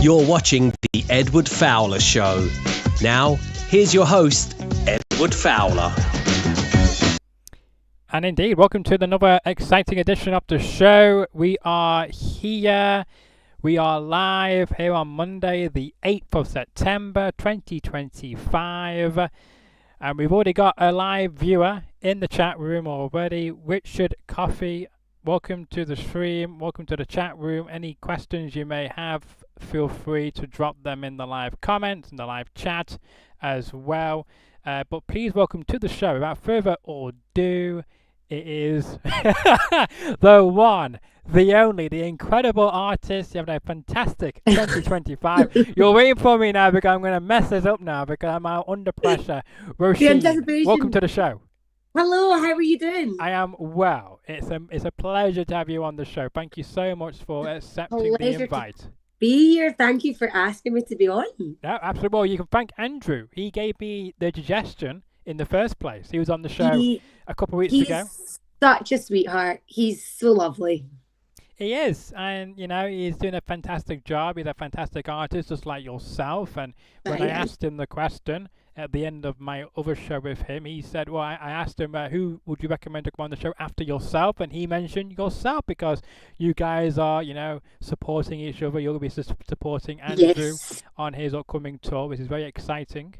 You're watching The Edward Fowler Show. Now, here's your host, Edward Fowler. And indeed, welcome to another exciting edition of the show. We are here. We are live here on Monday, the 8th of September, 2025. And we've already got a live viewer in the chat room already. Richard Coffey, welcome to the stream. Welcome to the chat room. Any questions you may have, feel free to drop them in the live comments, in the live chat as well. But please welcome to the show. Without further ado, it is the one, the only, the incredible artist. You have a fantastic 2025. You're waiting for me now because I'm going to mess this up now because I'm out under pressure. Roisin, welcome to the show. Hello, how are you doing? I am well. It's a pleasure to have you on the show. Thank you so much for accepting the invite. Be here. Thank you for asking me to be on. Yeah, absolutely. Well, you can thank Andrew. He gave me the suggestion in the first place. He was on the show a couple of weeks ago. He's such a sweetheart. He's so lovely. He is, and he's doing a fantastic job. He's a fantastic artist, just like yourself. And when I asked him the question at the end of my other show with him, he said, well, I asked him, who would you recommend to come on the show after yourself? And he mentioned yourself because you guys are, supporting each other. You'll be supporting Andrew on his upcoming tour, which is very exciting.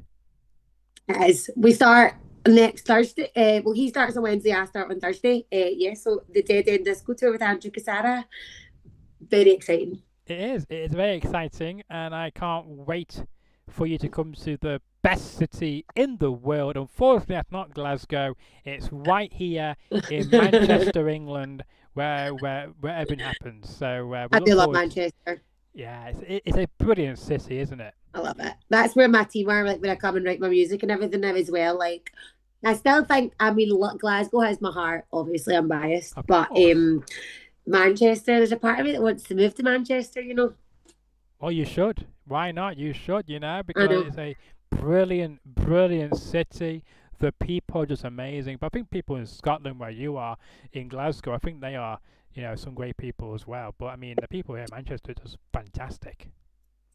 As we start next Thursday, well, he starts on Wednesday, I start on Thursday. So the Dead End Disco Tour with Andrew Cassara. Very exciting. It is. It is very exciting, and I can't wait for you to come to the best city in the world. Unfortunately, that's not Glasgow. It's right here in Manchester, England, where everything happens. So I do love Manchester. Yeah, it's a brilliant city, isn't it? I love it. That's where my team are. Like when I come and write my music and everything now as well. Like I still think. I mean, Glasgow has my heart. Obviously, I'm biased, but Manchester. There's a part of me that wants to move to Manchester. Well, you should. Why not? You should, because it's a brilliant, brilliant city. The people are just amazing. But I think people in Scotland, where you are, in Glasgow, I think they are, some great people as well. But I mean, the people here in Manchester are just fantastic.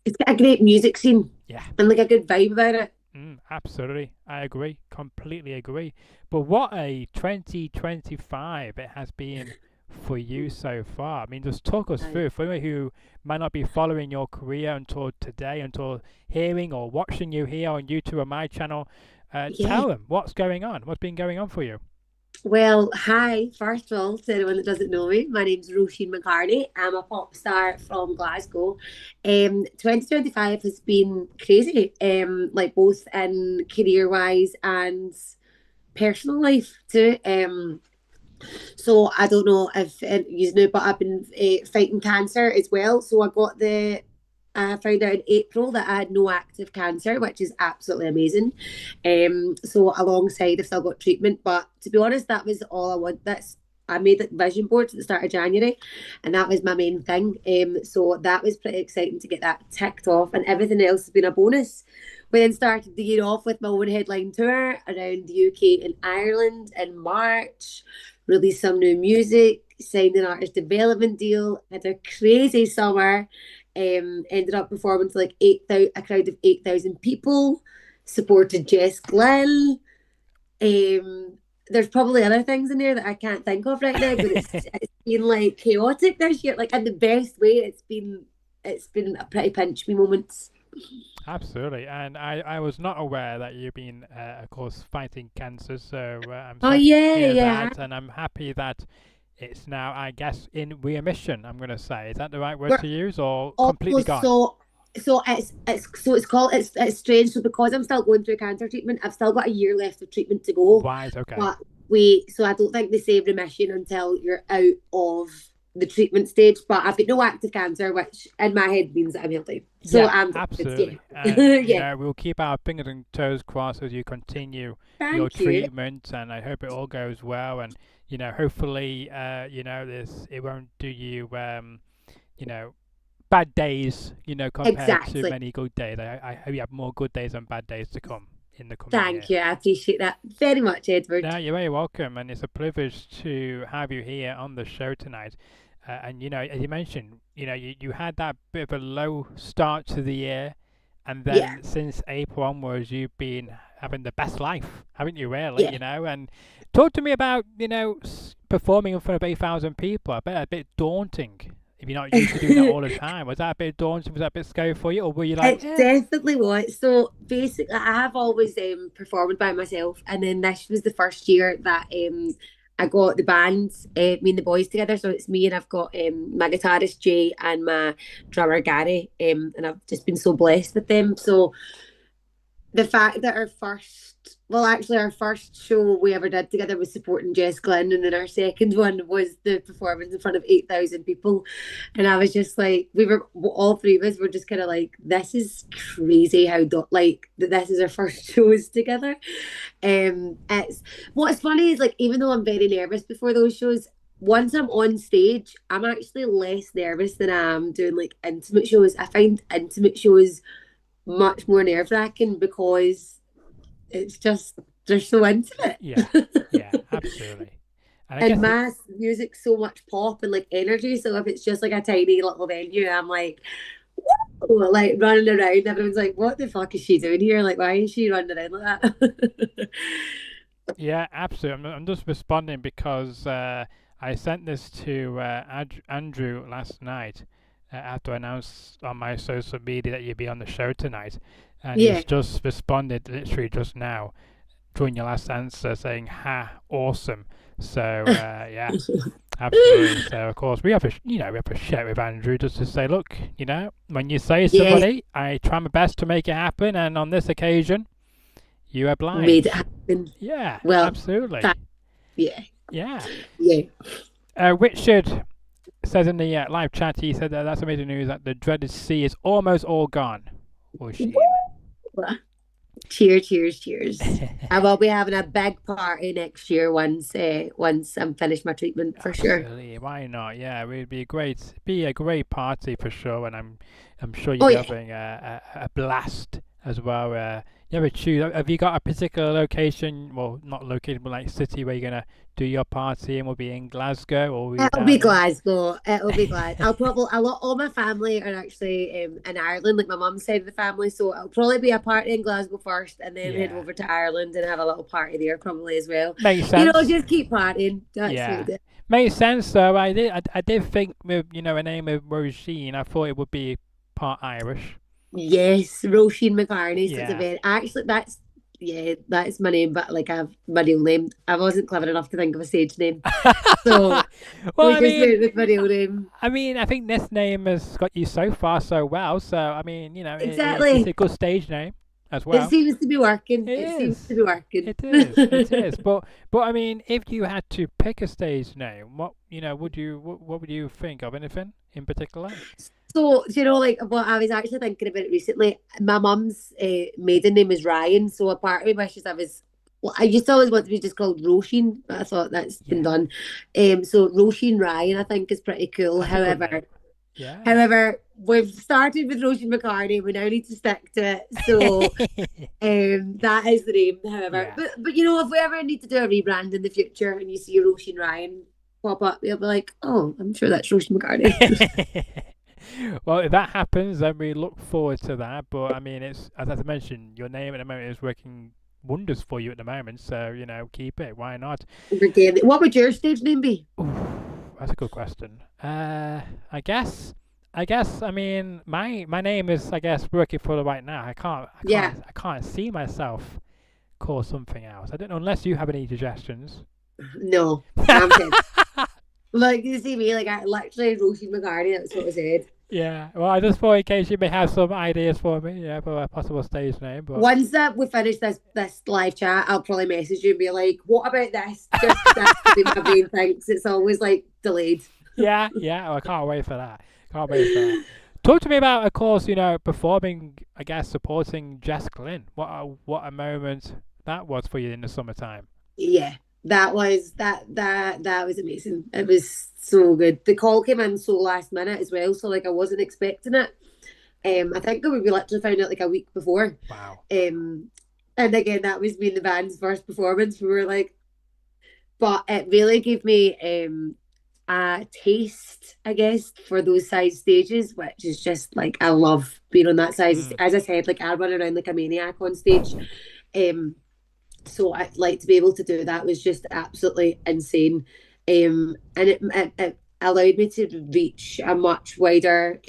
It's got a great music scene. Yeah. And like a good vibe about it. Absolutely. I agree. Completely agree. But what a 2025 it has been for you so far. I mean, just talk us through, for anyone who might not be following your career until today, until hearing or watching you here on YouTube or my channel, tell them what's going on, what's been going on for you. Well, hi, first of all, to anyone that doesn't know me, my name's Roisin McCarney. I'm a pop star from Glasgow. 2025 has been crazy, like both in career-wise and personal life too. So I don't know if you know, but I've been fighting cancer as well. So I found out in April that I had no active cancer, which is absolutely amazing. So alongside, I've still got treatment. But to be honest, that was all I want. I made like vision boards at the start of January, and that was my main thing. So that was pretty exciting to get that ticked off, and everything else has been a bonus. We then started the year off with my own headline tour around the UK and Ireland in March. Released some new music, signed an artist development deal, had a crazy summer, ended up performing to like a crowd of 8,000 people, supported Jess Glynne. There's probably other things in there that I can't think of right now, but it's been like chaotic this year, like in the best way. It's been a pretty pinch me moments. Absolutely, and I was not aware that you've been, of course, fighting cancer. So I'm that, and I'm happy that it's now, I guess, in remission. I'm going to say, is that the right word to use, or completely gone? So it's strange. So because I'm still going through cancer treatment, I've still got a year left of treatment to go. Right. Okay. But so I don't think they say remission until you're out of the treatment stage, but I've got no active cancer, which in my head means that I'm healthy. So absolutely. And, we'll keep our fingers and toes crossed as you continue your treatment, and I hope it all goes well. And hopefully, it won't do you, bad days, compared to many good days. I hope you have more good days than bad days to come in the coming Thank you. I appreciate that very much, Edward. No, you're very welcome, and it's a privilege to have you here on the show tonight. And as you mentioned, you had that bit of a low start to the year, and Yeah, then since April onwards, you've been having the best life, haven't you? Really, yeah. And talk to me about performing in front of 8,000 people. I bet a bit daunting if you're not used to doing that all the time. Was that a bit daunting? Was that a bit scary for you, or were you like, It yeah, definitely was. So basically, I have always performed by myself, and then this was the first year that I got the band, me and the boys together. So it's me, and I've got my guitarist Jay and my drummer Gary, and I've just been so blessed with them. So the fact that our first show we ever did together was supporting Jess Glynne, and then our second one was the performance in front of 8,000 people. And I was just like, all three of us were just kind of like, this is crazy how, that this is our first shows together. It's what's funny is like, even though I'm very nervous before those shows, once I'm on stage, I'm actually less nervous than I am doing like intimate shows. I find intimate shows much more nerve wracking because it's just they're so intimate. yeah, yeah, absolutely. And I And guess my music's so much pop and like energy. So if it's just like a tiny little venue, I'm like, whoa, like running around. Everyone's like, what the fuck is she doing here? Like, why is she running around like that? yeah, absolutely. I'm just responding because I sent this to Andrew last night after I announced on my social media that you'd be on the show tonight, and Yeah. he's just responded literally just now during your last answer saying, "Ha, awesome." So yeah, absolutely. So of course we have we have a chat with Andrew just to say, look, when you say Yeah, somebody, I try my best to make it happen, and on this occasion, you made oblige. it happen. Yeah, Well, absolutely. yeah, Yeah. yeah. Richard says in the live chat, he said that's amazing news that the dreaded C is almost all gone. Roisin. Cheers, cheers, cheers. I will be having a big party next year once I'm finished my treatment for sure. Absolutely. Why not? Yeah, it would be a great party for sure, and I'm sure Oh you'll be yeah. having a blast as well. You ever choose? Have you got a particular location? Well, not location, but like city where you're gonna do your party, and will be in Glasgow or will be It'll down be in? Glasgow. It'll be Glasgow. All my family are actually in Ireland, like my mum's side of the family. So it'll probably be a party in Glasgow first, and then head Yeah, over to Ireland and have a little party there probably as well. makes sense. Just keep partying. That's Yeah, what it. makes sense. So I did think with a name of Roisin, I thought it would be part Irish. Yes, Roisin McCarney. So it's a Yeah. very actually that's my name, but like I've my real name. I wasn't clever enough to think of a stage name, so Well, we I just went mean, with my real name. I think this name has got you so far so well. So I mean, it's Exactly. a good stage name as It well. seems to be working. It It seems to is. be working. It is. It is. But I mean, if you had to pick a stage name, what would you think of? Anything in particular? So, like what I was actually thinking about it recently. My mum's maiden name is Ryan, so a part of me wishes I used to always want to be just called Roisin, but I thought that's been Yeah, done. So Roisin Ryan, I think, is pretty cool. that's a good name. Yeah. However, we've started with Roisin McCarney. We now need to stick to it. So, that is the name. However, Yeah. but if we ever need to do a rebrand in the future, and you see Roisin Ryan pop up, you'll be like, oh, I'm sure that's Roisin McCartney. Well, if that happens, then we look forward to that. But I mean, it's as I mentioned, your name at the moment is working wonders for you at the moment. So keep it. Why not? What would your stage name be? Oof, that's a good question. I guess. I mean, my name is working for the right now. Yeah. I can't see myself call something else. I don't know unless you have any suggestions. No, I'm kidding. Like you see me, like I literally Roisin McCartney. That's what I said. Yeah. Well, I just thought in case you may have some ideas for me. Yeah, for a possible stage name. But Once that we finish this live chat, I'll probably message you and be like, "What about this?" Just that's the way my brain thinks. It's always like delayed. yeah. Oh, I can't wait for that. Can't wait for that. Talk to me about, of course, performing. I guess supporting Jess Glynne. What a moment that was for you in the summertime. Yeah, that was that was amazing. It was so good. The call came in so last minute as well, so like I wasn't expecting it. I think we literally found out like a week before. Wow. And again, that was me and the band's first performance. We were like, but it really gave me a taste, I guess, for those size stages, which is just like I love being on that size. As I said, like I run around like a maniac on stage. So I like to be able to do that was just absolutely insane. And it allowed me to reach a much wider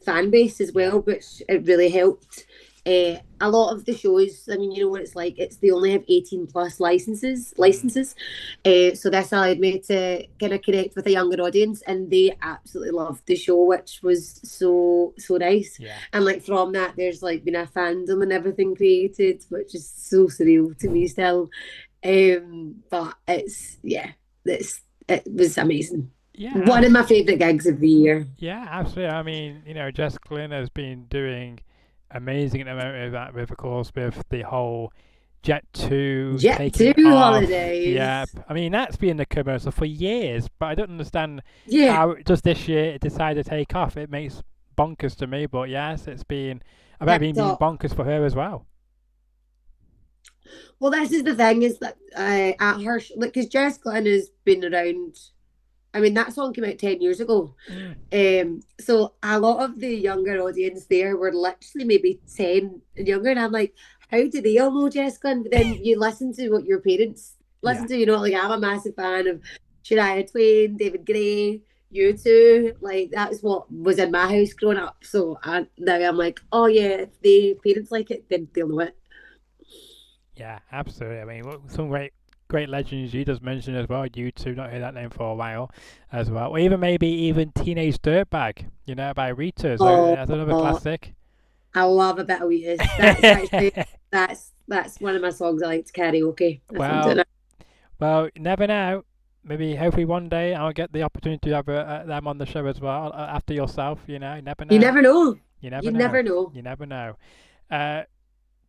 fan base as well, which it really helped. A lot of the shows, I mean, you know what it's like. They only have 18 plus licenses. So this allowed me to kind of connect with a younger audience, and they absolutely loved the show, which was so nice. Yeah. And like from that, there's like been a fandom and everything created, which is so surreal to me still. But it was amazing. Yeah. One of my favourite gigs of the year. Yeah, absolutely. I mean, Jess Glynne has been doing amazing at the moment with that, of course, with the whole Jet 2 holidays. Yeah, I mean, that's been the commercial for years, but I don't understand how just this year it decided to take off. It makes bonkers to me, but yes, I bet it's been bonkers for her as well. Well, this is the thing, is that at her, because Jess Glynne has been around. I mean, that song came out 10 years ago. So a lot of the younger audience there were literally maybe 10 and younger. And I'm like, how do they all know Jess Glynne? But then you listen to what your parents listen to. Like I'm a massive fan of Shania Twain, David Gray, U2. Like that's what was in my house growing up. So now I'm like, oh yeah, if the parents like it, then they'll know it. Yeah, absolutely. I mean, some great legends you just mentioned as well. U2, not heard that name for a while as well. Or even Teenage Dirtbag, by Rita. So that's another classic. I love a bit of Rita. That's one of my songs I like to karaoke. Well, you never know. Hopefully one day I'll get the opportunity to have them on the show as well after yourself. You never know. You never know. You never know.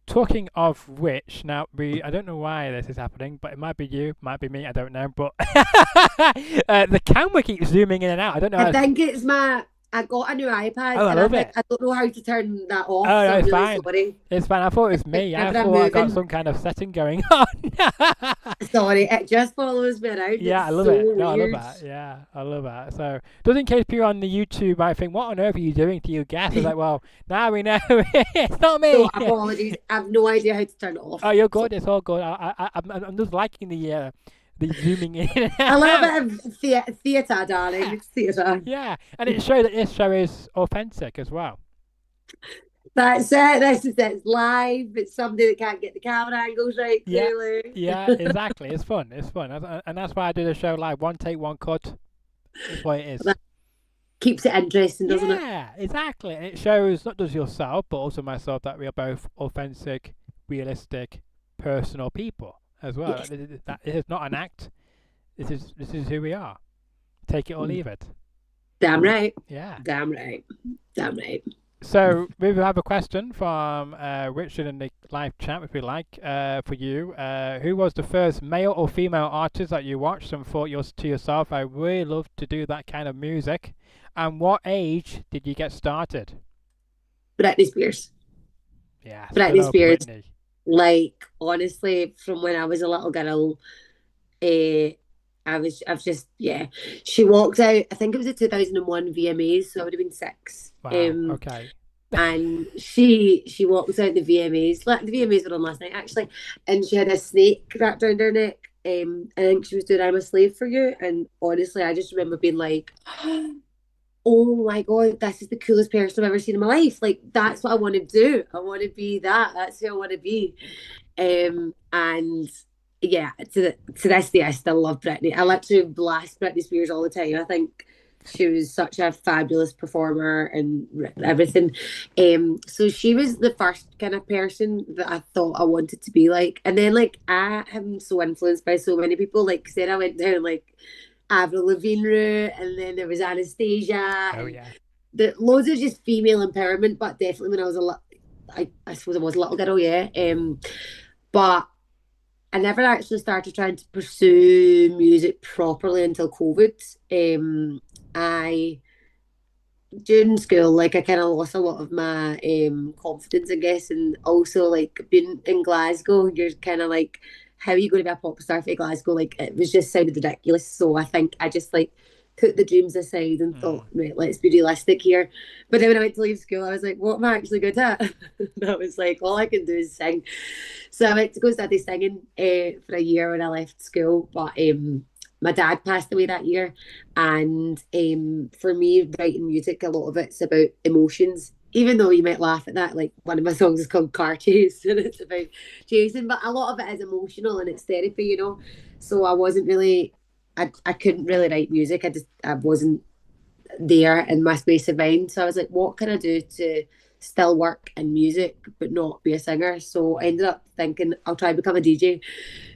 Talking of which, now I don't know why this is happening, but it might be you, might be me, I don't know. But the camera keeps zooming in and out. I don't know. I think it's I got a new iPad. Oh, I love it. I don't know how to turn that off. Oh, no, it's really fine. Sorry. It's fine. I thought it was me. I thought I got some kind of setting going on. Sorry, it just follows me around. Yeah, I love it. No, I love that. Yeah, I love that. So, just in case people on the YouTube might think, what on earth are you doing to your guest? It's like, well, now we know. It's not me. So, apologies. I have no idea how to turn it off. Oh, you're good. It's all good. I'm just liking the zooming in and out. A little bit of theatre, darling. It's theatre. Yeah, and it shows that this show is authentic as well. That's it. This is it. It's live. It's somebody that can't get the camera angles right. Clearly. Yeah, exactly. It's fun. And that's why I do the show live. One take, one cut. That's what it is. That keeps it interesting, doesn't it? Yeah, exactly. And it shows not just yourself, but also myself, that we are both authentic, realistic, personal people as well. Yes. That it is not an act. This is who we are. Take it or leave it. Damn right. Yeah. Damn right. So we have a question from Richard in the live chat, if we like, for you. Who was the first male or female artist that you watched and thought to yourself, I really love to do that kind of music? And what age did you get started? Britney Spears. Yeah. Britney Spears. Britney. Like, honestly, from when I was a little girl, she walked out, I think it was the 2001 VMAs, so I would have been 6. Wow, okay. And she walked out the VMAs, like the VMAs were on last night actually, and she had a snake wrapped around her neck. I think she was doing I'm a Slave for You, and honestly I just remember being like, oh my god, this is the coolest person I've ever seen in my life. Like, that's what I want to do. I want to be that. That's who I want to be. And yeah, to this day, I still love Britney. I literally blast Britney Spears all the time. I think she was such a fabulous performer and everything. So she was the first kind of person that I thought I wanted to be like. And then, like, I am so influenced by so many people. Like, Sarah went down, like, Avril Lavigne route, and then there was Anastasia. Oh yeah. Loads of just female empowerment, but definitely when I was I suppose I was a little girl, yeah. But I never actually started trying to pursue music properly until COVID. During school, like, I kind of lost a lot of my confidence, I guess, and also, like, being in Glasgow, you're kind of like how are you going to be a pop star for Glasgow? Like, it was just sounded ridiculous. So I think I just like put the dreams aside and thought, right, let's be realistic here. But then when I went to leave school, I was like, what am I actually good at? And I was like, all I can do is sing. So I went to go study singing for a year when I left school. But my dad passed away that year. And for me, writing music, a lot of it's about emotions. Even though you might laugh at that, like one of my songs is called Car Chase and it's about chasing, but a lot of it is emotional and it's therapy, you know. So I wasn't really, I couldn't really write music. I wasn't there in my space of mind. So I was like, what can I do to still work in music but not be a singer? So I ended up thinking I'll try and become a DJ.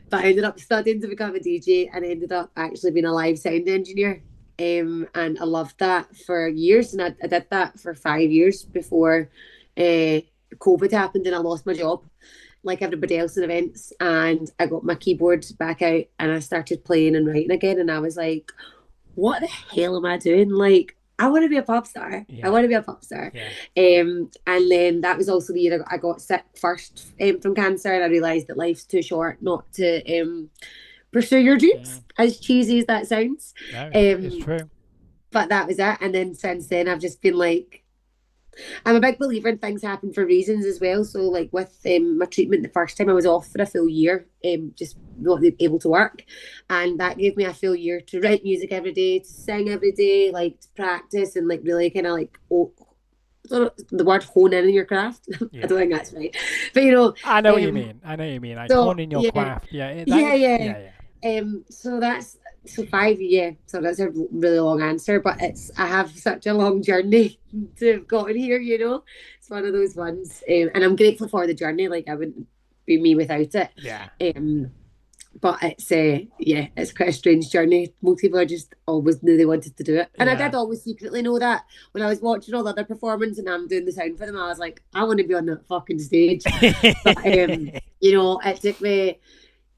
But I ended up studying to become a DJ and ended up actually being a live sound engineer. And I loved that for years. And I did that for 5 years before COVID happened and I lost my job like everybody else in events. And I got my keyboard back out and I started playing and writing again. And I was like, what the hell am I doing? Like, I want to be a pop star. Yeah. I want to be a pop star. Yeah. And then that was also the year I got sick first from cancer, and I realised that life's too short not to pursue your dreams, as cheesy as that sounds. No, it's true. But that was it. And then since then, I've just been like, I'm a big believer in things happen for reasons as well. So like with my treatment the first time, I was off for a full year, just not able to work. And that gave me a full year to write music every day, to sing every day, like to practice and like really kind of like, the word hone in your craft. Yeah. I don't think that's right. But you know. I know what you mean. Like hone in your craft. Yeah. So 5 years. So that's a really long answer, but I have such a long journey to have gotten here, you know. It's one of those ones. And I'm grateful for the journey. Like I wouldn't be me without it. Yeah. But it's quite a strange journey. Most people just always knew they wanted to do it. And I did always secretly know that. When I was watching all the other performances and I'm doing the sound for them, I was like, I want to be on that fucking stage. But you know, it took me,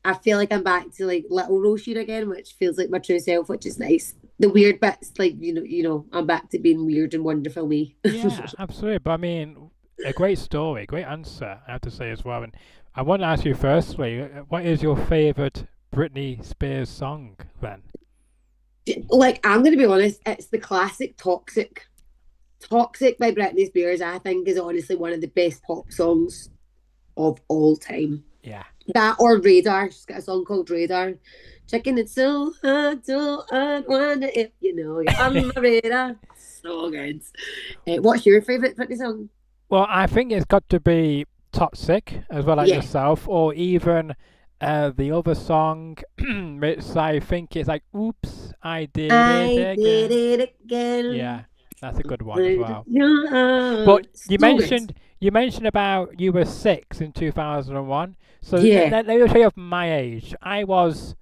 I feel like I'm back to like little Roisin again, which feels like my true self, which is nice. The weird bits, like, you know, I'm back to being weird and wonderful me. Yeah, absolutely. But I mean, a great story, great answer, I have to say as well. And I want to ask you firstly, what is your favourite Britney Spears song then? Like, I'm going to be honest, it's the classic Toxic. Toxic by Britney Spears, I think, is honestly one of the best pop songs of all time. Yeah. That or Radar. She's got a song called Radar. Checking it so hard to wonder if you know you're on my radar. So good. What's your favourite Britney song? Well, I think it's got to be Toxic as well, like yourself, or even the other song, which I think is like, Oops, I did it again. Yeah, that's a good one as well. But you mentioned about you were 6 in 2001. So let me tell you of my age. I was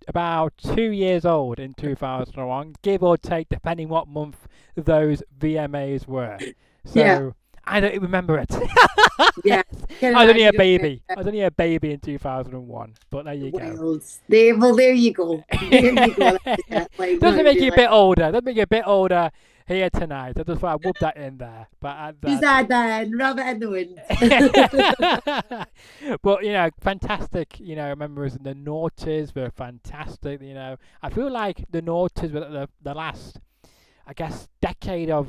about 2 years old in 2001, give or take, depending what month those VMAs were. So I don't remember it. Yeah, I was only a baby. I was only a baby in 2001. But there you go. There you go. Like, doesn't make you a bit older. Doesn't make you a bit older here tonight. I just thought I'd whoop that in there. But is that then? Rub it in the wind. But you know, fantastic. You know, memories of the noughties were fantastic. You know, I feel like the noughties were the last, I guess, decade of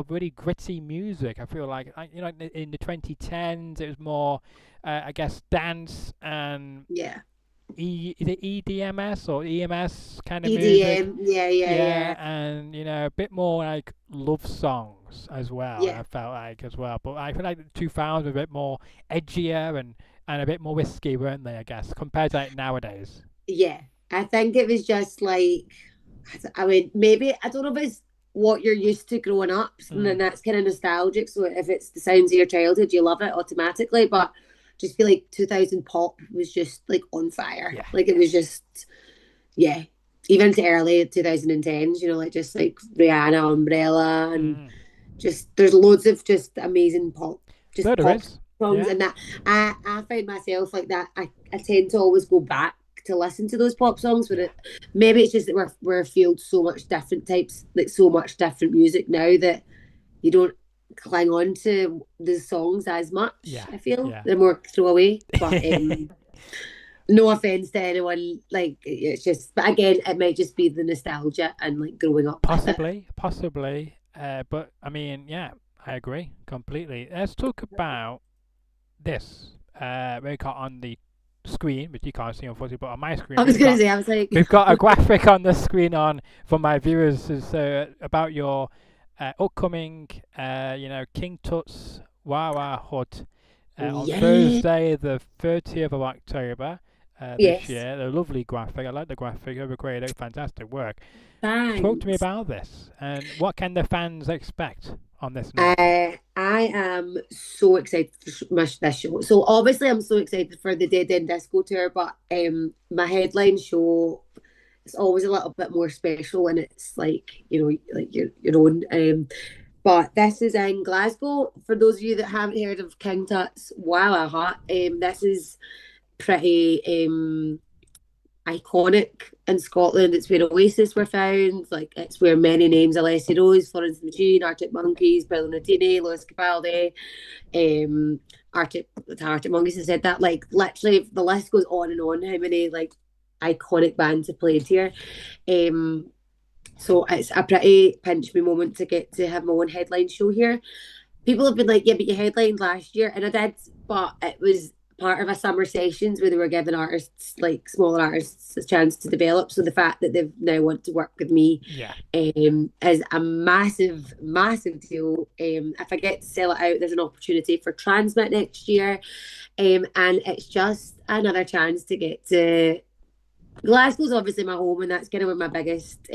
really gritty music. I feel like, you know, in the 2010s, it was more, I guess, dance and is it EDMS or EMS kind of EDM, music? Yeah, and you know, a bit more like love songs as well. I felt like as well, but I feel like the 2000s were a bit more edgier and a bit more risky, weren't they? I guess compared to like nowadays. Yeah, I think it was just like, I mean, maybe I don't know if it's what you're used to growing up, and then that's kind of nostalgic. So if it's the sounds of your childhood, you love it automatically. But just feel like 2000 pop was just like on fire. Yeah. Like it was just, even to early 2010s, you know, like just like Rihanna, Umbrella, and just there's loads of just amazing pop, just pop songs, and that I find myself like that. I tend to always go back to listen to those pop songs, but maybe it's just that we're fueled so much different types, like so much different music now that you don't cling on to the songs as much. I feel they're more throwaway, but No offense to anyone, like it's just, but again, it might just be the nostalgia and like growing up with it. Possibly. But I mean, yeah, I agree completely. Let's talk about this. We got on the screen, which you can't see unfortunately, but on my screen I was gonna say, I was like, we've got a graphic on the screen on for my viewers is about your upcoming, King Tut's Wawa Hut on yeah, Thursday, the 30th of October this yes, year. The lovely graphic. I like the graphic. You have a great, fantastic work. Talk to me thanks. about this and what can the fans expect on this night? I am so excited for this show. So obviously, I'm so excited for the Dead End Disco tour, but my headline show is always a little bit more special, and it's like like your own. But this is in Glasgow. For those of you that haven't heard of King Tut's Wow Hut, this is pretty iconic in Scotland. It's where Oasis were found. Like it's where many names: Alessi Rose, Florence and the Machine, Arctic Monkeys, Bill Nutini, Lewis Capaldi, Arctic Monkeys has said that. Like literally, the list goes on and on. How many like iconic bands have played here? Um, so it's a pretty pinch me moment to get to have my own headline show here. People have been like, yeah, but you headlined last year, and I did, but it was part of a summer sessions where they were giving artists, like smaller artists, a chance to develop. So the fact that they've now want to work with me Yeah. is a massive, massive deal. If I get to sell it out, there's an opportunity for Transmit next year. And it's just another chance to get to Glasgow's obviously my home, and that's kind of where my biggest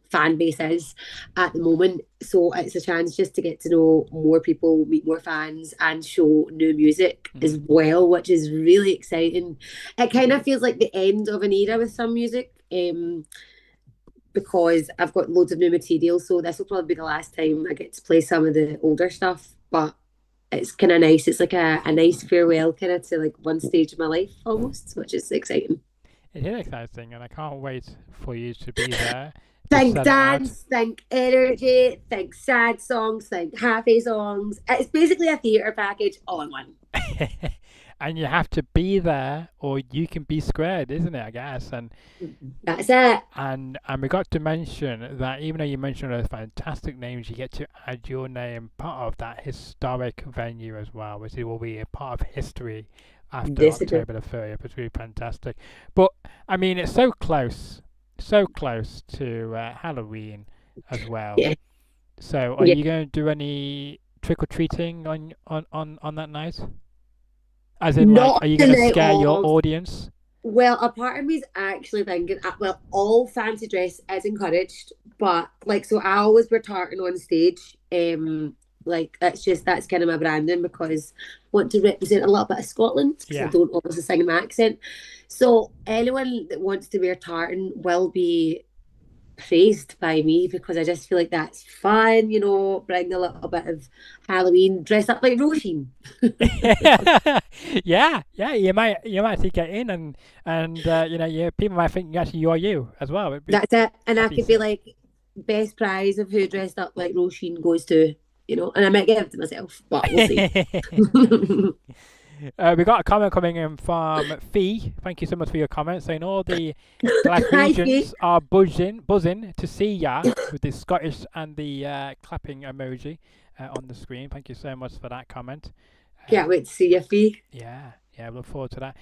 fan base is at the moment. So it's a chance just to get to know more people, meet more fans, and show new music as well, which is really exciting. It kind of feels like the end of an era with some music. Because I've got loads of new material, so this will probably be the last time I get to play some of the older stuff. But it's kind of nice. It's like a nice farewell, kind of to like one stage of my life almost, which is exciting. It is exciting, and I can't wait for you to be there to Think sell it out. dance, think energy, think sad songs, think happy songs. It's basically a theatre package all in one. And you have to be there, or you can be squared, isn't it? I guess. That's it. And we got to mention that even though you mentioned those fantastic names, you get to add your name part of that historic venue as well, which will be a part of history after Disagree. October the 30th. It's really fantastic. But I mean, it's so close to Halloween as well. Yeah. So, are Yeah. you going to do any trick or treating on that night? As in, like, Not are you the going to night scare your of. audience? Well, a part of me is actually thinking, well, all fancy dress is encouraged, but like, so I always wear tartan on stage. Like that's just that's kind of my branding because I want to represent a little bit of Scotland because I Yeah. don't obviously sing in my accent. So anyone that wants to wear tartan will be praised by me because I just feel like that's fun, bring a little bit of Halloween, dress up like Roisin. Yeah. You might actually get in, and people might think actually you're you as well. That's it. And I That'd be could be sick. like, best prize of who dressed up like Roisin goes to, and I might give it to myself, but we'll see. We got a comment coming in from Fee. Thank you so much for your comment, saying all the Hi, Fee. Glaswegians are buzzing to see ya with the Scottish and the clapping emoji on the screen. Thank you so much for that comment. Can't wait to see you, Fee. Yeah, look forward to that.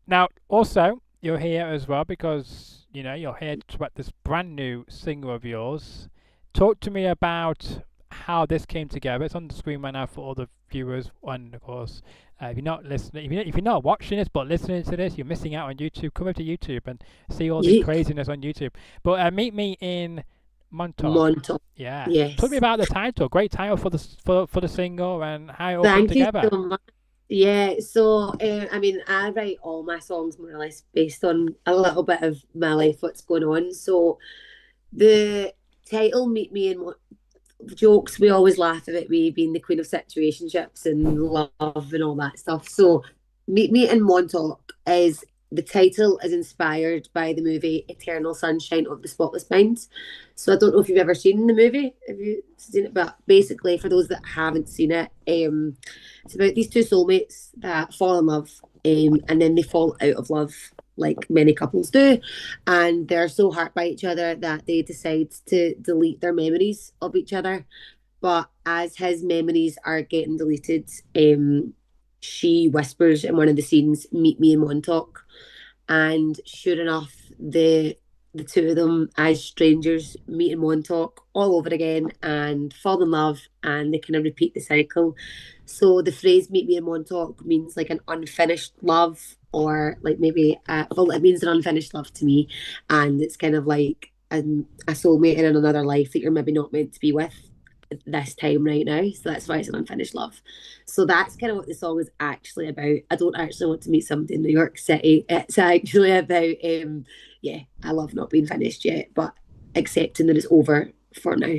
Now, also, you're here as well because you're here to about this brand new single of yours. Talk to me about how this came together. It's on the screen right now for all the viewers, and of course, if you're not listening, if you're not watching this but listening to this, you're missing out on YouTube. Come over to YouTube and see all the Yeet. craziness on YouTube. But meet me in Montauk. Montauk. Yeah, talk to me Yes. about the title. Great title for the single and how it all came Thank you together. so much. Yeah, so I mean, I write all my songs more or less based on a little bit of my life, what's going on. So the title "Meet Me in Jokes," we always laugh about me being the queen of situationships and love and all that stuff. So "Meet Me in Montauk" is the title is inspired by the movie Eternal Sunshine of the Spotless Mind. So I don't know if you've ever seen the movie. Have you seen it? But basically, for those that haven't seen it, it's about these two soulmates that fall in love and then they fall out of love like many couples do, and they're so hurt by each other that they decide to delete their memories of each other. But as his memories are getting deleted, she whispers in one of the scenes, "Meet me in Montauk." And sure enough, the two of them as strangers meet in Montauk all over again and fall in love, and they kind of repeat the cycle. So the phrase "meet me in Montauk" means like an unfinished love, or like maybe well, it means an unfinished love to me, and it's kind of like a soulmate in another life that you're maybe not meant to be with this time right now. So that's why it's an unfinished love. So that's kind of what the song is actually about. I don't actually want to meet somebody in New York City. It's actually about yeah, I love not being finished yet, but accepting that it's over for now.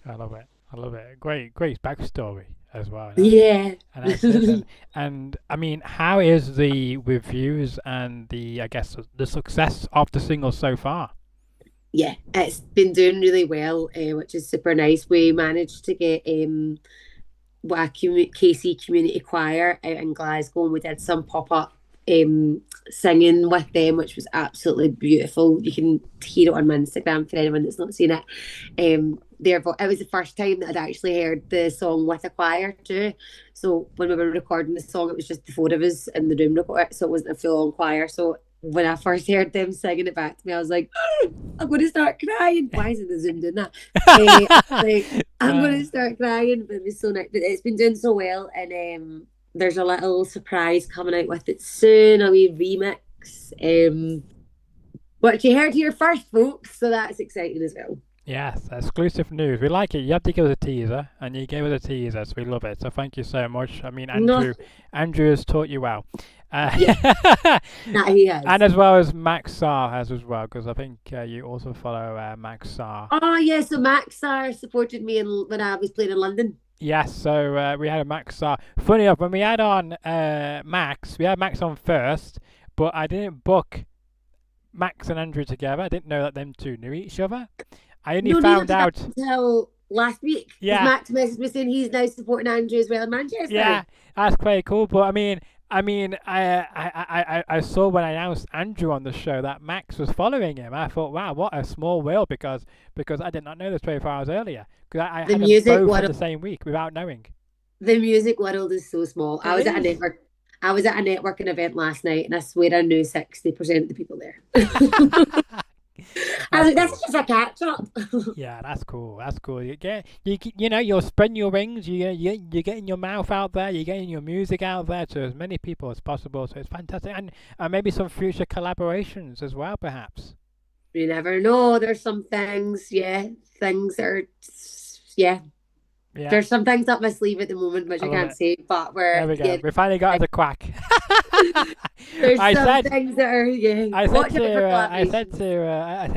I love it. I love it. Great backstory as well. Yeah. And that's it. And I mean, how is the reviews and the, I guess, the success of the single so far? Yeah, it's been doing really well, which is super nice. We managed to get KC Community Choir out in Glasgow, and we did some pop up singing with them, which was absolutely beautiful. You can hear it on my Instagram for anyone that's not seen it. It was the first time that I'd actually heard the song with a choir too. So when we were recording the song, it was just the four of us in the room recording, so it wasn't a full on choir. So when I first heard them singing it back to me, I was like, I'm going to start crying. Why isn't the Zoom doing that? I'm going to start crying. But it was so nice. But it's been doing so well. And there's a little surprise coming out with it soon, a wee remix. Which you heard here first, folks. So that's exciting as well. Yes, exclusive news. We like it. You have to give us a teaser, and you gave us a teaser, so we love it. So thank you so much. I mean, Andrew has taught you well. Yeah. He has. And as well as Max Sarr has as well, because I think you also follow Max Sarr. Oh, yeah, so Max Sarr supported me when I was playing in London. Yes, so we had a Max Sarr. Funny enough, when we had on Max, we had Max on first, but I didn't book Max and Andrew together. I didn't know that them two knew each other. I only found out until last week. Yeah, Max messaged me saying he's now supporting Andrew as well in Manchester. Yeah, that's quite cool. But I mean, I saw when I announced Andrew on the show that Max was following him. I thought, wow, what a small world, because I did not know this 24 hours earlier. Because I had them both the same week without knowing. The music world is so small. I was at a networking event last night, and I swear I knew 60% of the people there. I was like, that's just a catch up. Yeah, that's cool. That's cool. You're spreading your wings. You're getting your mouth out there. You're getting your music out there to as many people as possible. So it's fantastic, and maybe some future collaborations as well, perhaps. You never know. There's some things. Things are. There's some things up my sleeve at the moment which I can't say, but there we go. We finally got the quack. There's things that are I said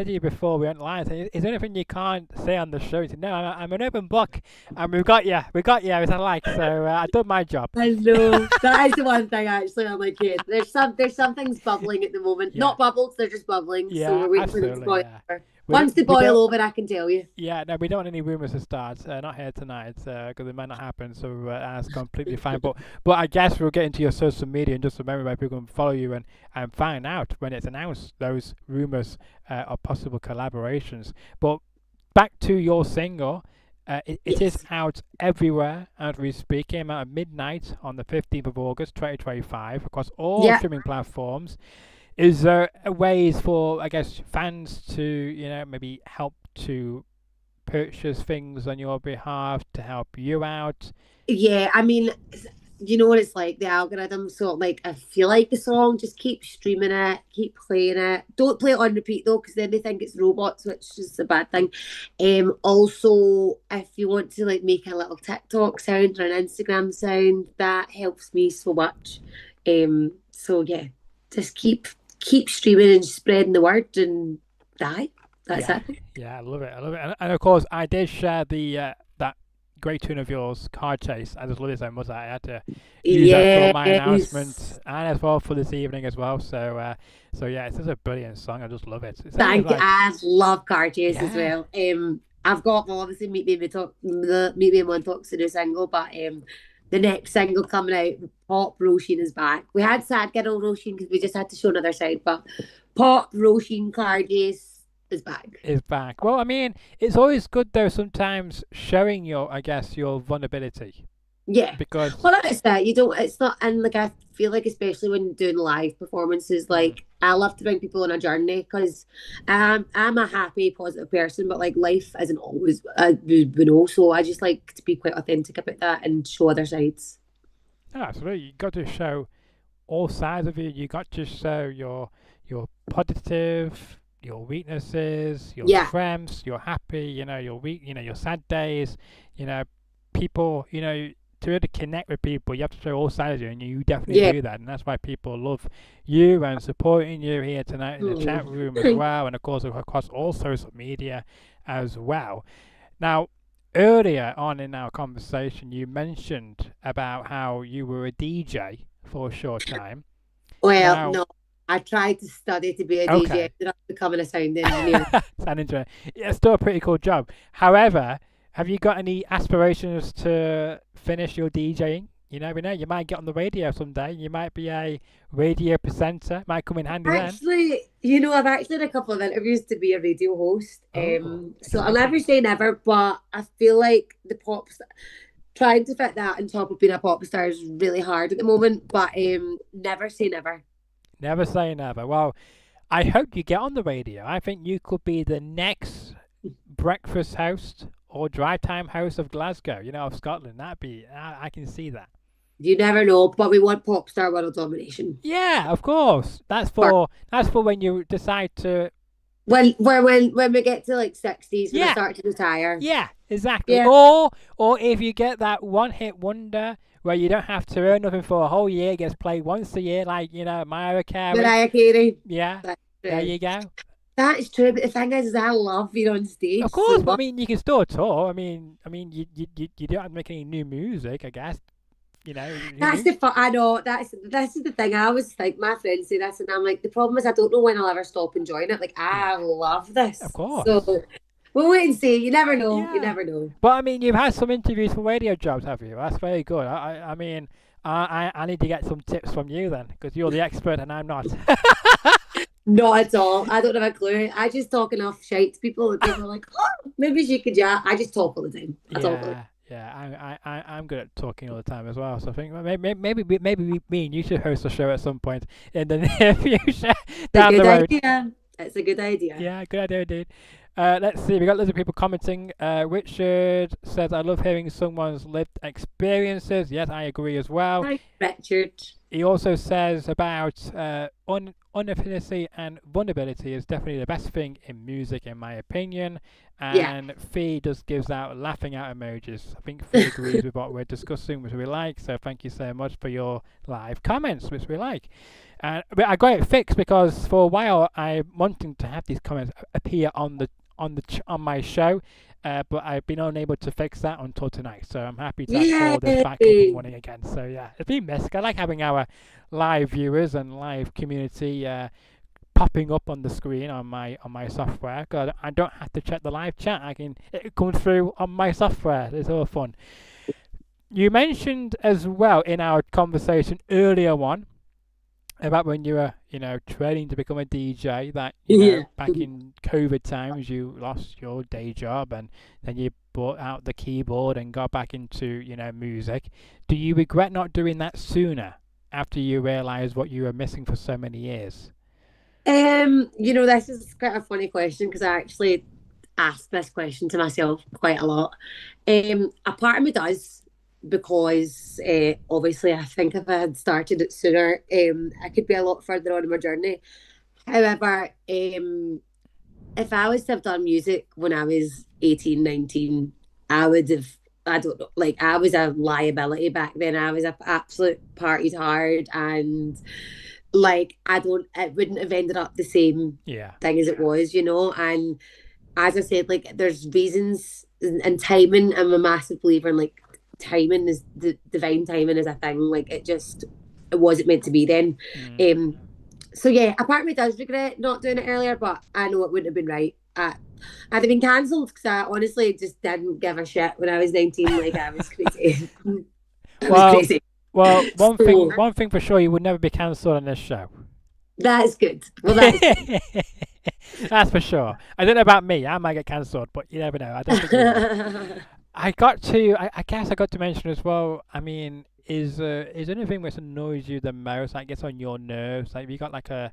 to you before we went live, is there anything you can't say on the show? He said, no, I'm an open book, and we got you as I like. So I done my job. I know that is the one thing actually. I'm like, there's some things bubbling at the moment. Not bubbles, they're just bubbling. Yeah, so we're waiting for them to boil over. Once they boil over, I can tell you. Yeah, no, we don't want any rumours to start. Not here tonight, because it might not happen. So that's completely fine. But I guess we'll get into your social media in just a moment where people can follow you and find out when it's announced those rumours of possible collaborations. But back to your single. It is out everywhere as we speak. Came out at midnight on the 15th of August 2025 across all streaming platforms. Is there ways for, I guess, fans to, maybe help to purchase things on your behalf to help you out? Yeah, I mean, you know what it's like, the algorithm. So, like, if you like the song, just keep streaming it, keep playing it. Don't play it on repeat, though, because then they think it's robots, which is a bad thing. Also, if you want to, like, make a little TikTok sound or an Instagram sound, that helps me so much. So, yeah, just keep streaming and spreading the word, and that's it. Yeah, I love it. And of course, I did share the that great tune of yours, Car Chase. I just love it so much. I had to use that for my announcement and as well for this evening as well. So yeah, it's just a brilliant song. I just love it. Thank you. I love Car Chase as well. I've got obviously Meet Me in Montauk's a new single, but the next single coming out, Pop Roisin is back. We had Sad Girl Roisin because we just had to show another side, but Pop Roisin Clarges is back. Is back. Well, I mean, it's always good though sometimes showing your, I guess, your vulnerability. Yeah. Because well, that's it. You don't. It's not. And like I feel like, especially when doing live performances, like I love to bring people on a journey because I'm a happy, positive person, but like life isn't always we know. So I just like to be quite authentic about that and show other sides. no, absolutely, you got to show all sides of you. You got to show your positive, your weaknesses, your strengths, your happy, your weak, your sad days, people, to really connect with people, you have to show all sides of you, and you definitely do that, and that's why people love you and supporting you here tonight in the chat room as well, and of course across all social media as well. Now, earlier on in our conversation, you mentioned about how you were a DJ for a short time. Well, no, I tried to study to be a DJ. I ended up becoming a sound engineer. Sound engineer. Yeah, still a pretty cool job. However, have you got any aspirations to finish your DJing? You never know. You might get on the radio someday. You might be a radio presenter. Might come in handy actually, then. I've actually had a couple of interviews to be a radio host. So I'll never say never, but I feel like trying to fit that on top of being a pop star is really hard at the moment. But never say never. Never say never. Well, I hope you get on the radio. I think you could be the next breakfast host or drive time host of Glasgow, of Scotland. I can see that. You never know, but we want pop star world domination. Yeah, of course. That's for when you decide to. When we get to like 60s, when I start to retire. Yeah, exactly. Yeah. Or if you get that one hit wonder where you don't have to earn nothing for a whole year, it gets played once a year, like Mariah Carey. Yeah, there you go. That is true, but the thing is I love being on stage. Of course, but you can still tour. you don't have to make any new music, I guess. That's the fun. I know. This is the thing. I always think my friends say this, and I'm like, the problem is I don't know when I'll ever stop enjoying it. Like I love this. Of course. So we'll wait and see. You never know. Yeah. You never know. But you've had some interviews for radio jobs, have you? That's very good. I need to get some tips from you then, because you're the expert and I'm not. Not at all. I don't have a clue. I just talk enough shite to people that people are like, oh, maybe she could. Yeah, I just talk all the time. I'm good at talking all the time as well. So I think maybe me and you should host a show at some point in the near future down the road. It's a good idea. Yeah, good idea, dude. Let's see. We got loads of people commenting. Richard says, "I love hearing someone's lived experiences." Yes, I agree as well. Hi, Richard. He also says about authenticity and vulnerability is definitely the best thing in music, in my opinion. And Fee just gives out laughing out emojis. I think Fee agrees with what we're discussing, which we like. So thank you so much for your live comments, which we like. But I got it fixed because for a while I'm wanting to have these comments appear on my show, but I've been unable to fix that until tonight. So I'm happy to call this back up and running again. So yeah, it's been messy. I like having our live viewers and live community popping up on the screen on my software. Cause I don't have to check the live chat. It comes through on my software. It's all fun. You mentioned as well in our conversation earlier on about when you were, training to become a DJ, that, back in COVID times, you lost your day job and then you brought out the keyboard and got back into, music. Do you regret not doing that sooner after you realised what you were missing for so many years? This is quite a funny question because I actually asked this question to myself quite a lot. A part of me does, because obviously I think if I had started it sooner, I could be a lot further on in my journey. However, if I was to have done music when I was 18, 19, I would have, I don't know, like I was a liability back then. I was an absolute partied hard, and like it wouldn't have ended up the same thing as it was, and as I said, like there's reasons and timing. I'm a massive believer in like timing is the divine timing is a thing. Like it wasn't meant to be then. So yeah, a part of me does regret not doing it earlier, but I know it wouldn't have been right. I'd have been cancelled because I honestly just didn't give a shit when I was 19. Like I was crazy. That was crazy. Well, So, one thing for sure, you would never be cancelled on this show. that's good. Well, that's That's for sure. I don't know about me. I might get cancelled, but you never know. I don't think you will. I guess I got to mention as well. I mean, is anything which annoys you the most, like gets on your nerves? Like, have you got have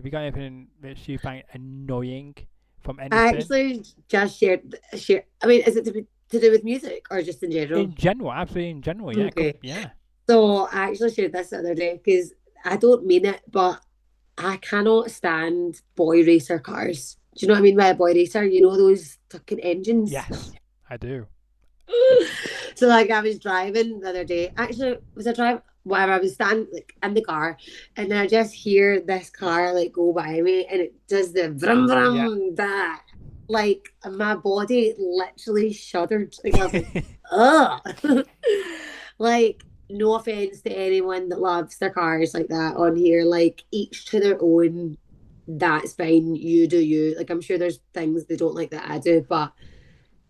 you got anything which you find annoying from I anything? actually just shared. I mean, is it to do with music or just in general? In general, absolutely in general. Yeah, Okay. yeah. So I actually shared this the other day because I don't mean it, but I cannot stand boy racer cars. Do you know what I mean by a boy racer? You know those fucking engines? Yes, I do. So like I was driving the other day. Actually, was I driving? Whatever. I was standing like in the car, and then I just hear this car like go by me, and it does the vroom vroom that. Like my body literally shuddered. Like I was like, ugh. Like no offense to anyone that loves their cars like that on here. Like each to their own. That's fine. You do you. Like I'm sure there's things they don't like that I do, but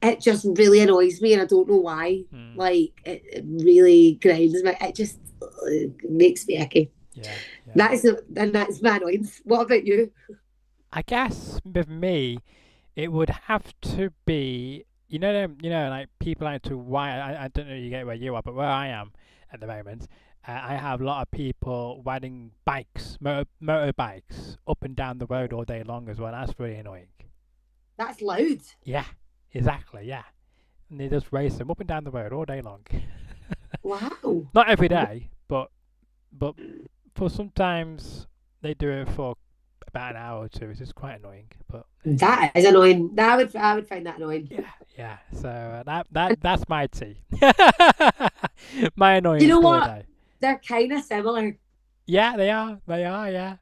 it just really annoys me and I don't know why. Like it really grinds me. It just makes me icky. Yeah. That's my annoyance. What about you? I guess with me, it would have to be like people like to why I don't know you get where you are, but where I am at the moment, I have a lot of people riding motorbikes up and down the road all day long as well. That's really annoying. That's loud. Yeah, exactly. Yeah, and they just race them up and down the road all day long. Wow. Not every day, but for sometimes they do it for about an hour or two. It's just quite annoying, but that is annoying. I would find that annoying. Yeah. So that's my tea. My annoyance. You know for what? the day. They're kind of similar. Yeah, they are. They are. Yeah.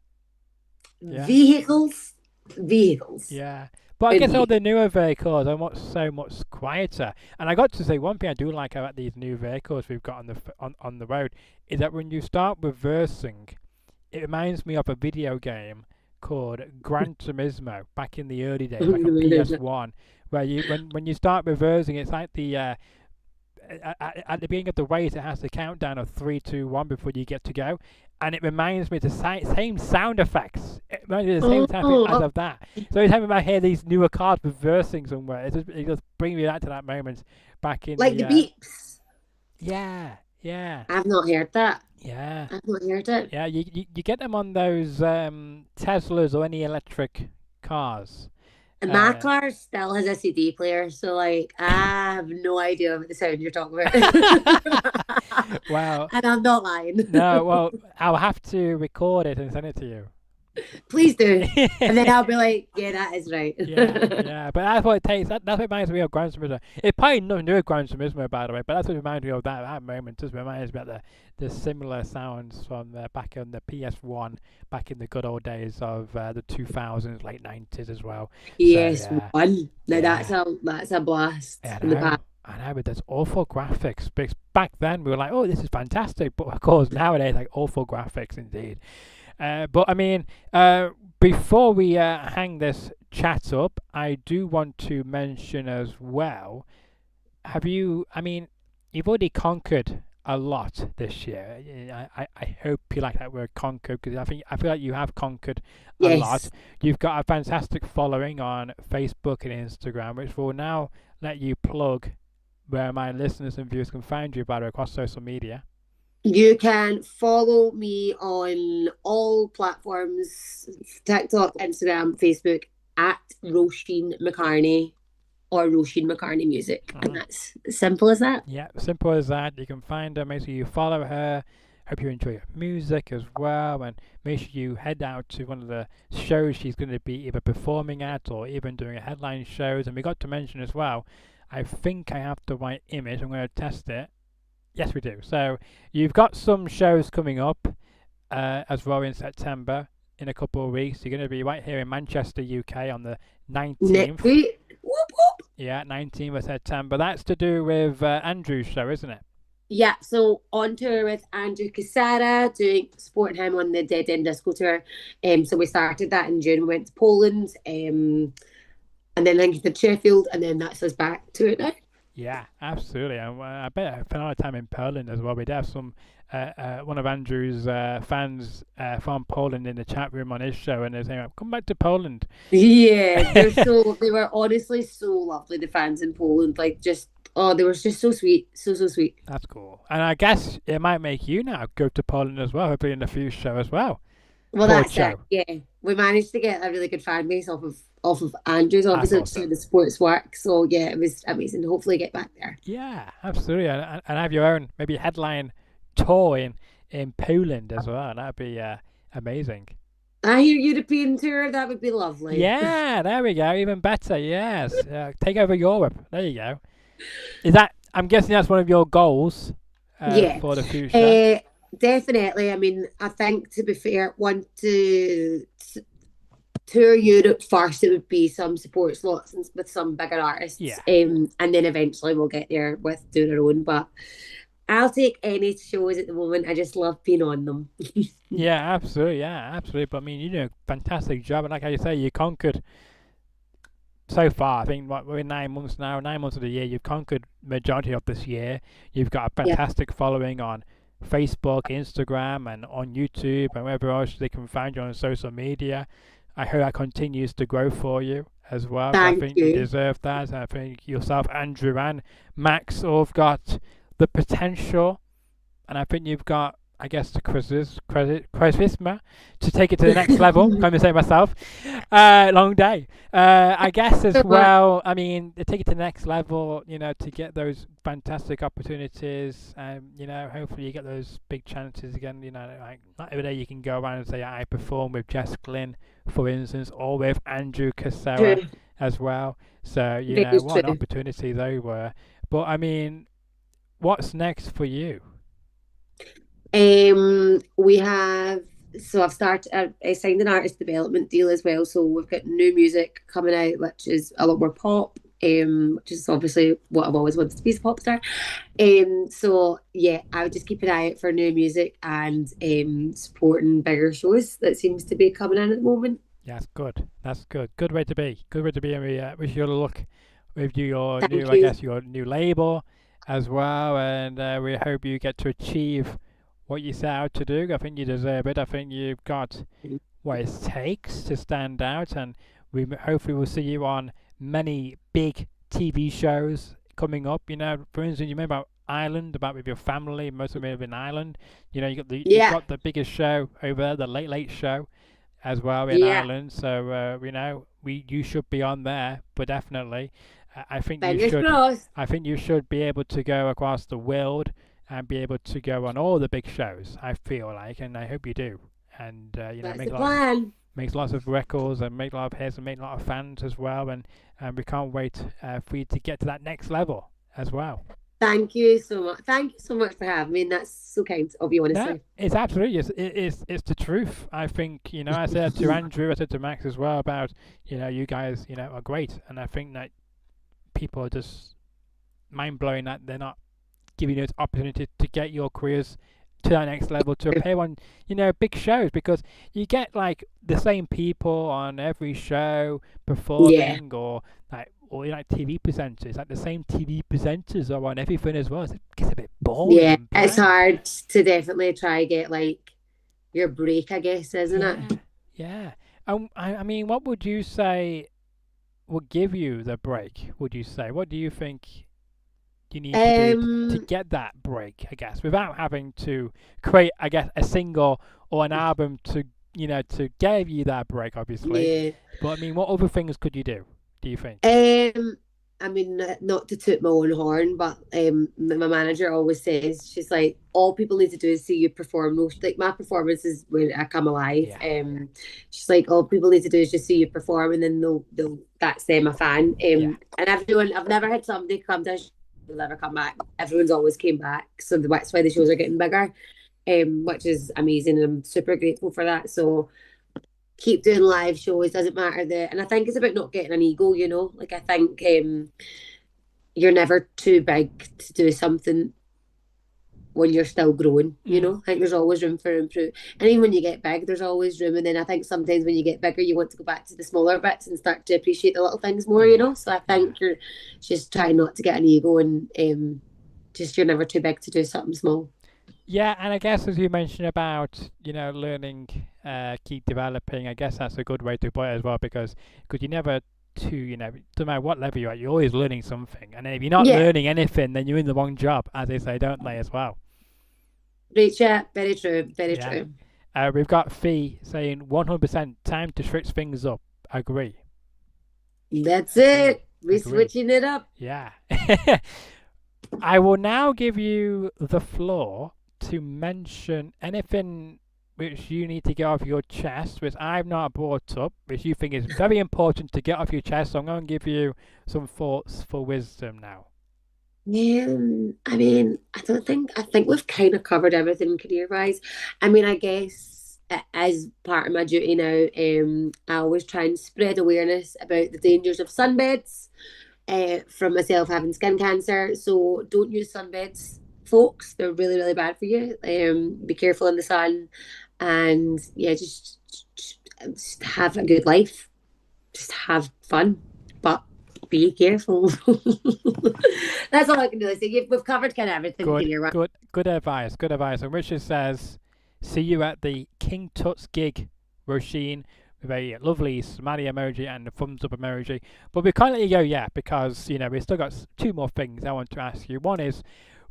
Vehicles. Yeah. But I guess all the newer vehicles are so much quieter. And I got to say one thing I do like about these new vehicles we've got on the road is that when you start reversing, it reminds me of a video game called Gran Turismo back in the early days, like on PS1, where when you start reversing, it's like the at the beginning of the race, it has the countdown of 3, 2, 1 before you get to go, and it reminds me of the same sound effects. It reminds me of the same sound effects as of that. So every time I hear these newer cars reversing somewhere, it just brings me back to that moment back in like the beeps. Yeah. I've not heard that. Yeah. I've not heard it. Yeah, you get them on those Teslas or any electric cars. And my car still has a CD player, so like I have no idea what the sound you're talking about. Wow. And I'm not lying. No, well, I'll have to record it and send it to you. Please do. And then I'll be like, yeah, that is right. Yeah, but that's what it takes. That's what reminds me of Gran Turismo. It's probably nothing to do with Gran Turismo, by the way, but that's what reminds me of that moment. Just reminds me of the similar sounds from back on the PS1, back in the good old days of the 2000s, late 90s as well. Yes, so, one. Now that's a blast. I know, but there's awful graphics. Because back then we were like, oh, this is fantastic. But of course, nowadays, like awful graphics indeed. But I mean, before we hang this chat up, I do want to mention as well. You've already conquered a lot this year. I hope you like that word conquered, because I feel like you have conquered a lot. You've got a fantastic following on Facebook and Instagram, which will now let you plug where my listeners and viewers can find you, by the way, across social media. You can follow me on all platforms, TikTok, Instagram, Facebook, at Roisin McCarney or Roisin McCarney Music. And that's as simple as that. Yeah, simple as that. You can find her, make sure you follow her. Hope you enjoy her music as well, and make sure you head out to one of the shows she's going to be either performing at or even doing headline shows. And we got to mention as well, I think I have the right image. I'm going to test it. Yes, we do. So you've got some shows coming up as well in September in a couple of weeks. You're going to be right here in Manchester, UK on the 19th. Next week. Whoop, whoop. Yeah, 19th of September. That's to do with Andrew's show, isn't it? Yeah, so on tour with Andrew Cassara, supporting him on the Dead End Disco tour. So we started that in June. We went to Poland, and then Lincoln to Sheffield, and then that's us back to it now. Yeah, absolutely. And I bet I spent a lot of time in Poland as well. We did have some one of Andrew's fans from Poland in the chat room on his show, and they're saying, "Come back to Poland." Yeah, they were honestly so lovely, the fans in Poland. Like, just, oh, they were just so sweet. So sweet. That's cool. And I guess it might make you now go to Poland as well, hopefully in the future show as well. Well, Port that's it. show. Yeah, we managed to get a really good fan base off of Andrews, That's obviously, which is awesome. the sports work. So yeah, it was amazing. Hopefully, get back there. Yeah, absolutely. And have your own maybe headline tour in Poland as well. That'd be amazing. I hear European tour. That would be lovely. Yeah, there we go. Even better. Yes. Take over Europe. There you go. Is that? I'm guessing that's one of your goals Yeah, for the future. definitely. I mean, I think, to be fair, want to tour Europe first. It would be some support slots and with some bigger artists, Yeah. And then eventually we'll get there with doing our own. But I'll take any shows at the moment. I just love being on them. Yeah, absolutely. Yeah, absolutely. But I mean, you do a fantastic job, and like how you say, you conquered so far. I think we're in 9 months now. 9 months of the year, you've conquered majority of this year. You've got a Yeah, fantastic following on Facebook, Instagram, and on YouTube, and wherever else they can find you on social media. I hope that continues to grow for you as well. I thank think you you. deserve that. I think yourself, Andrew, and Max all have got the potential, and I think you've got, I guess, the charisma to take it to the next level. Can't even say it myself. Long day. I guess as well. I mean, to take it to the next level, to get those fantastic opportunities. Hopefully you get those big chances again. Like not every day you can go around and say I perform with Jess Glynne, for instance, or with Andrew Cassara True. as well. So Very what an true. opportunity they were. But I mean, what's next for you? We have, so I've started, I signed an artist development deal as well. So we've got new music coming out, which is a lot more pop, which is obviously what I've always wanted to be, as a pop star. So yeah, I would just keep an eye out for new music and supporting bigger shows that seems to be coming in at the moment. Yeah, that's good. That's good. Good way to be. Good way to be. And we wish you luck with your new, Thank I you. guess, your new label as well. And we hope you get to achieve what you set out to do. I think you deserve it. I think you've got what it takes to stand out. And hopefully will see you on many big TV shows coming up. For instance, you remember Ireland, about with your family, most of them live in Ireland. You've Yeah, got the biggest show over there, the Late Late Show as well in yeah. Ireland. So you should be on there, but definitely, I think you Fingers should. crossed. I think you should be able to go across the world and be able to go on all the big shows. I feel like, and I hope you do. And That's the plan. makes lots of records and make a lot of hits and make a lot of fans as well. And we can't wait for you to get to that next level as well. Thank you so much. Thank you so much for having me. And that's so kind of you, No, honestly. it's absolutely it's the truth. I think I said to Andrew, I said to Max as well about you guys are great, and I think that people are just mind blowing that they're not giving you this opportunity to get your careers to that next level, to appear on big shows, because you get like the same people on every show Yeah. performing, or like TV presenters, like the same TV presenters are on everything as well. So it gets a bit boring Yeah, and it's bland. hard to definitely try get like your break, I guess, isn't Yeah, it? yeah. I mean, what would you say would give you the break? Would you say? What do you think you need to do to Um, get that break? I guess without having to create, I guess, a single or an album to give you that break, obviously. yeah. But I mean, what other things could you do? Do you think? I mean, not to toot my own horn, but my manager always says, she's like, all people need to do is see you perform. No, like my performance is when I come alive. Yeah, She's like, all people need to do is just see you perform, and then they'll that's them a fan. yeah, And everyone, I've never had somebody come to a show who'll never come back. Everyone's always came back, so that's why the shows are getting bigger. Which is amazing, and I'm super grateful for that. So keep doing live shows, doesn't matter and I think it's about not getting an ego, like I think you're never too big to do something when you're still growing, you Mm. know. I think there's always room for improvement. And even when you get big, there's always room. And then I think sometimes when you get bigger, you want to go back to the smaller bits and start to appreciate the little things more, you Yeah. know. So I think you're just trying not to get an ego and just you're never too big to do something small. Yeah, and I guess as you mentioned about, learning, keep developing, I guess that's a good way to put it as well because you never no matter what level you're at, you're always learning something. And then if you're not Yeah, learning anything, then you're in the wrong job, as they say, don't they, as well? great chat. Very true. Very Yeah. true. We've got Fee saying 100% time to switch things up. Agree. That's Agree. it. We're Agree. switching it up. Yeah. I will now give you the floor to mention anything which you need to get off your chest, which I've not brought up, which you think is very important to get off your chest. So I'm going to give you some thoughts for wisdom now. I mean, I think we've kind of covered everything career wise. I mean, I guess as part of my duty now, I always try and spread awareness about the dangers of sunbeds, from myself having skin cancer. So don't use sunbeds, folks. They're really, really bad for you. Be careful in the sun, and yeah, just have a good life. Just have fun, but be careful. That's all I can do. So we've covered kind of everything Good, here, right? good advice. Good advice. And Richard says, "See you at the King Tut's gig, Roisin." With a lovely smiley emoji and a thumbs up emoji. But we can't let you go yet because we've still got two more things I want to ask you. One is,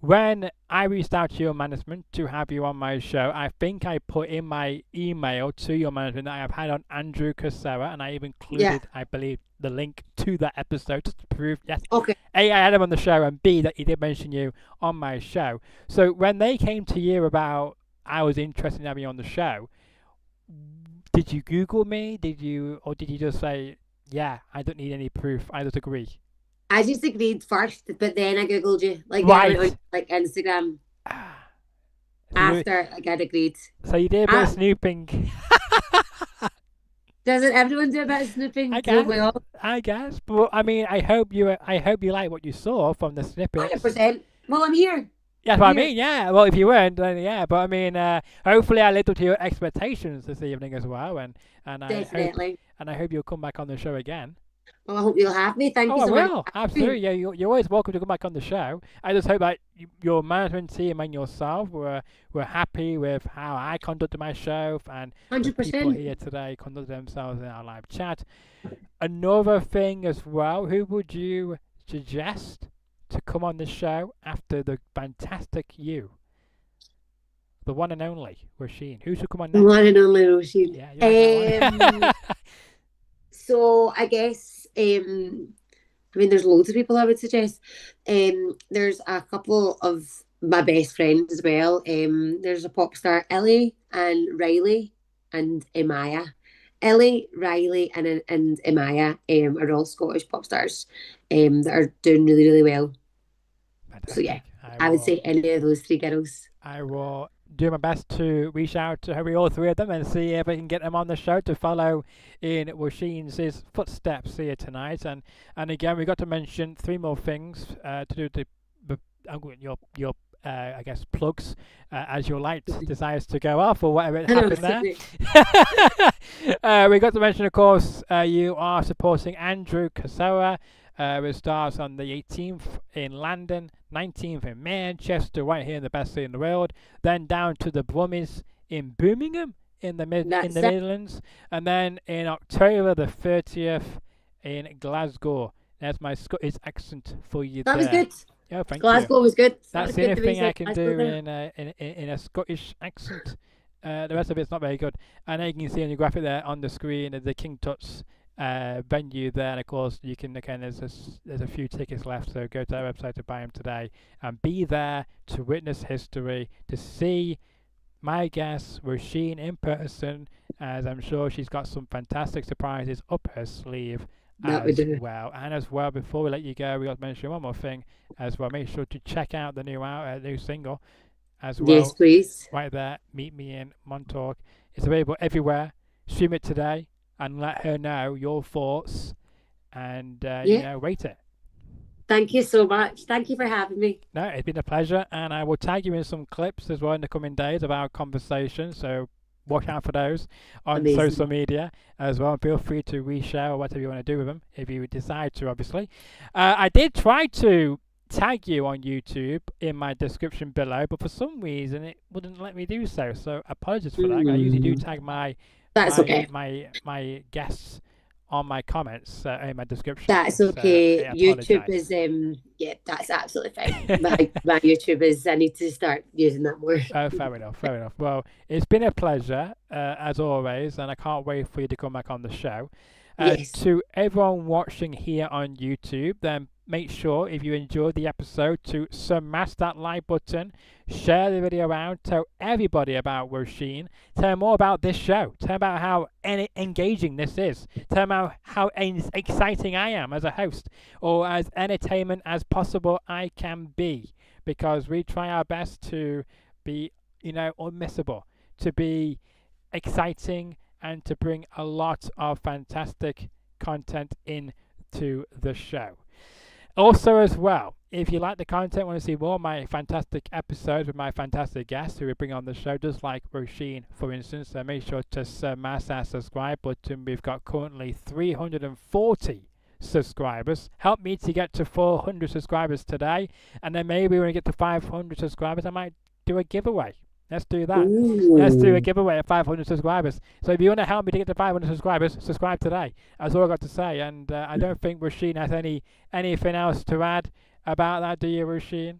when I reached out to your management to have you on my show, I think I put in my email to your management that I have had on Andrew Cassara, and I even included, I believe, the link to that episode just to prove, yes, Okay. A, I had him on the show, and B, that he did mention you on my show. So when they came to you about I was interested in having you on the show, did you Google me? Did you just say, yeah, I don't need any proof, I just agree? I just agreed first, but then I googled you. Like then I Right. went on like Instagram So you, after like I'd agreed. so you did a bit of Ah, snooping. doesn't everyone do a bit of snooping? I Oh guess. my god, I guess. But I mean, I hope you like what you saw from the snippets. 100%. Well, I'm here. That's what I mean, yeah. Well, if you weren't, then yeah. But I mean, hopefully I lived up to your expectations this evening as well, and Definitely. I hope you'll come back on the show again. Well, I hope you'll have me. Thank Oh, you I so much. will. Absolutely. Yeah, you're always welcome to come back on the show. I just hope that your management team and yourself were happy with how I conducted my show and the people 100%. here today conducted themselves in our live chat. Another thing as well, who would you suggest to come on the show after the fantastic you? The one and only Roisin. Who should come on next? One and only Roisin. Yeah, you like that one? So I guess I mean there's loads of people I would suggest. There's a couple of my best friends as well. There's a pop star Ellie and Riley and Amaya. Ellie, Riley, and Amaya are all Scottish pop stars that are doing really, really well. So yeah, Fantastic. I would say any of those three girls. I will do my best to reach out to all three of them and see if I can get them on the show to follow in Roisin's footsteps here tonight. And again, we got to mention three more things to do with your I guess plugs as your light decides to go off or whatever happened there. We got to mention, of course, you are supporting Andrew Cassara. It starts on the 18th in London, 19th in Manchester, right here in the best city in the world. Then down to the Brummies in Birmingham in the Midlands, and then in October the 30th in Glasgow. There's my Scottish accent for you. That was good. Yeah, thank Glasgow you. was good. That's the only thing I can do in a Scottish accent. The rest of it's not very good. And then you can see on your graphic there on the screen the King Tut's venue there, and of course you can again there's a few tickets left, so go to our website to buy them today and be there to witness history, to see my guest Roisin in person, as I'm sure she's got some fantastic surprises up her sleeve as well. And as well, before we let you go, we got to mention one more thing as well. Make sure to check out the new single as well. Yes, please. Right there, Meet Me in Montauk. It's available everywhere. Stream it today and let her know your thoughts and rate it. Thank you so much. Thank you for having me. No, it's been a pleasure, and I will tag you in some clips as well in the coming days of our conversation. So watch out for those on social media as well. Feel free to reshare or whatever you want to do with them if you decide to, obviously. I did try to tag you on YouTube in my description below, but for some reason it wouldn't let me do so. So apologies for that. I usually do tag my guests on my comments in my description. That's okay. YouTube is that's absolutely fine. my YouTube is, I need to start using that more. Fair enough. Well, it's been a pleasure as always, and I can't wait for you to come back on the show. Yes. To everyone watching here on YouTube, then make sure if you enjoyed the episode to smash that like button, share the video around, tell everybody about Roisin, tell them more about this show, tell them about how engaging this is, tell them how exciting I am as a host, or as entertainment as possible I can be, because we try our best to be, unmissable, to be exciting, and to bring a lot of fantastic content into the show. Also, as well, if you like the content, want to see more of my fantastic episodes with my fantastic guests who we bring on the show, just like Roisin, for instance, so make sure to smash that subscribe button. We've got currently 340 subscribers. Help me to get to 400 subscribers today, and then maybe when we get to 500 subscribers, I might do a giveaway. Let's do that. Ooh. Let's do a giveaway of 500 subscribers. So if you want to help me to get to 500 subscribers, subscribe today. That's all I got to say. And I don't think Roisin has anything else to add about that, do you, Roisin?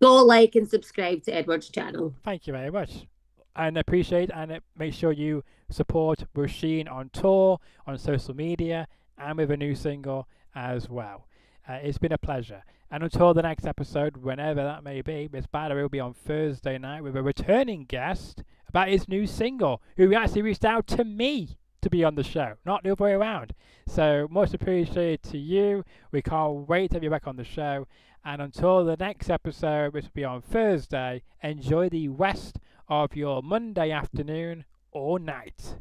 Go like and subscribe to Edward's channel. Thank you very much. And appreciate, and make sure you support Roisin on tour, on social media, and with a new single as well. It's been a pleasure. And until the next episode, whenever that may be, Miss Bader will be on Thursday night with a returning guest about his new single, who actually reached out to me to be on the show, not the other way around. So much appreciated to you. We can't wait to have you back on the show. And until the next episode, which will be on Thursday, enjoy the rest of your Monday afternoon or night.